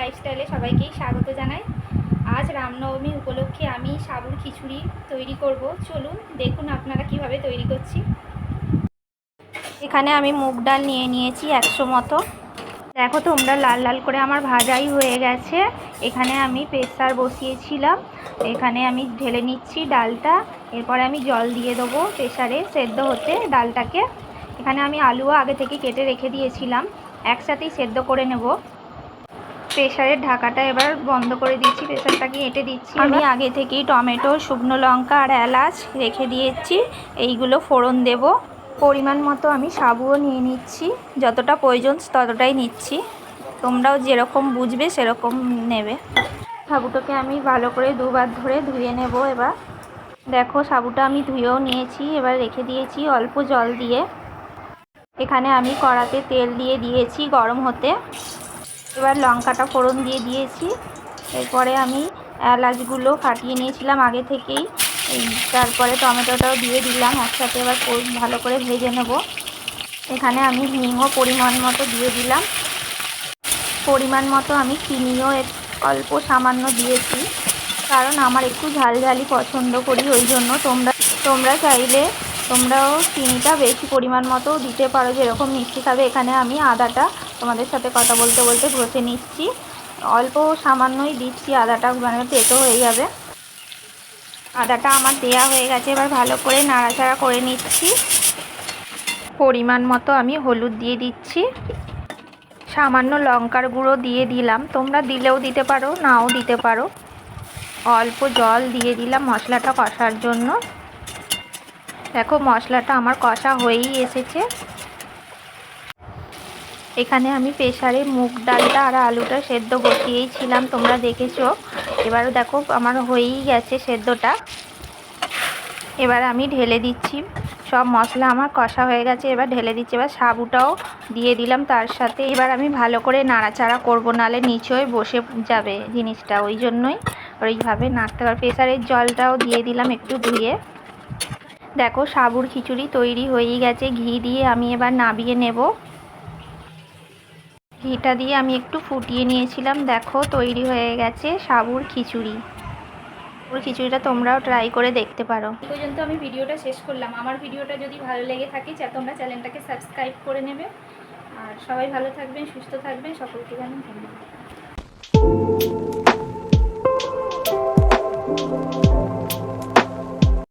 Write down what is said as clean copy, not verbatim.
লাইফস্টাইলে সবাইকেই স্বাগত জানাই। আজ রামনবমী উপলক্ষে আমি সাবুর খিচুড়ি তৈরি করব। চলুন দেখুন আপনারা কিভাবে তৈরি করছি। এখানে আমি মুগ ডাল নিয়ে নিয়েছি 100 মতো। দেখো তোমরা, লাল লাল করে আমার ভাজাই হয়ে গেছে। এখানে আমি প্রেসার বসিয়েছিলাম, এখানে আমি ঢেলে নিচ্ছি ডালটা। এরপরে আমি জল দিয়ে দেবো প্রেসারে সেদ্ধ হতে ডালটাকে। এখানে আমি আলুও আগে থেকে কেটে রেখে দিয়েছিলাম, একসাথেই সেদ্ধ করে নেব। প্রেসারের ঢাকাটা এবার বন্ধ করে দিচ্ছি, প্রেসারটাকে এঁটে দিচ্ছি। আমি আগে থেকেই টমেটো, শুকনো লঙ্কা আর এলাচ রেখে দিয়েছি, এইগুলো ফোড়ন দেব। পরিমাণ মতো আমি সাবুও নিয়ে নিচ্ছি, যতটা প্রয়োজন ততটাই নিচ্ছি, তোমরাও যেরকম বুঝবে সেরকম নেবে। সাবুটাকে আমি ভালো করে দুবার ধরে ধুয়ে নেব। এবার দেখো সাবুটা আমি ধুয়েও নিয়েছি, এবার রেখে দিয়েছি অল্প জল দিয়ে। এখানে আমি কড়াতে তেল দিয়ে দিয়েছি গরম হতে। এবার লঙ্কাটা ফোড়ন দিয়ে দিয়েছি। এরপরে আমি এলাচগুলো ফাটিয়ে নিয়েছিলাম আগে থেকেই, তারপরে টমেটোটাও দিয়ে দিলাম একসাথে। এবার ভালো করে ভেজে নেব। এখানে আমি হিংও পরিমাণ মতো দিয়ে দিলাম। পরিমাণ মতো আমি চিনিও অল্প সামান্য দিয়েছি, কারণ আমার একটু ঝালঝালি পছন্দ করি, ওই জন্য। তোমরা চাইলে তোমরাও চিনিটা বেশি পরিমাণ মতো দিতে পারো, যেরকম মিষ্টি খাবে। এখানে আমি আদাটা তোমাদের সাথে কথা বলতে বলতে ঘষে নিচ্ছি, অল্প সামান্যই দিচ্ছি আদাটা, মানে তেতো হয়ে যাবে। আদাটা আমার দেয়া হয়ে গেছে, এবার ভালো করে নাড়াচাড়া করে নিচ্ছি। পরিমাণ মতো আমি হলুদ দিয়ে দিচ্ছি, সামান্য লঙ্কার গুঁড়ো দিয়ে দিলাম, তোমরা দিলেও দিতে পারো, নাও দিতে পারো। অল্প জল দিয়ে দিলাম মশলাটা কষার জন্য। দেখো মশলাটা আমার কষা হয়েই এসেছে। এখানে আমি প্রেসারে মুগ ডালটা আর আলুটা সেদ্ধ বসিয়েছিলাম, তোমরা দেখেছো। এবারও দেখো আমার হয়েই গেছে সেদ্ধটা। এবার আমি ঢেলে দিচ্ছি, সব মশলা আমার কষা হয়ে গেছে, এবার ঢেলে দিচ্ছি। এবার সাবুটাও দিয়ে দিলাম তার সাথে। এবার আমি ভালো করে নাড়াচাড়া করবো, নাহলে নিচে বসে যাবে জিনিসটা, ওই জন্যই ওইভাবে নাড়তে হবে। প্রেসারের জলটাও দিয়ে দিলাম একটু ধুয়ে। দেখো সাবুর খিচুড়ি তৈরি হয়েই গেছে। ঘি দিয়ে আমি এবার নামিয়ে নেব। ঘিটা দিয়ে আমি একটু ফুটিয়ে নিয়েছিলাম। দেখো তৈরি হয়ে গেছে সাবুর খিচুড়ি। খিচুড়িটা তোমরাও ট্রাই করে দেখতে পারো। এই পর্যন্ত আমি ভিডিওটা শেষ করলাম। আমার ভিডিওটা যদি ভালো লেগে থাকে তোমরা চ্যানেলটাকে সাবস্ক্রাইব করে নেবে। আর সবাই ভালো থাকবেন, সুস্থ থাকবেন, সকলকে জানাই ধন্যবাদ।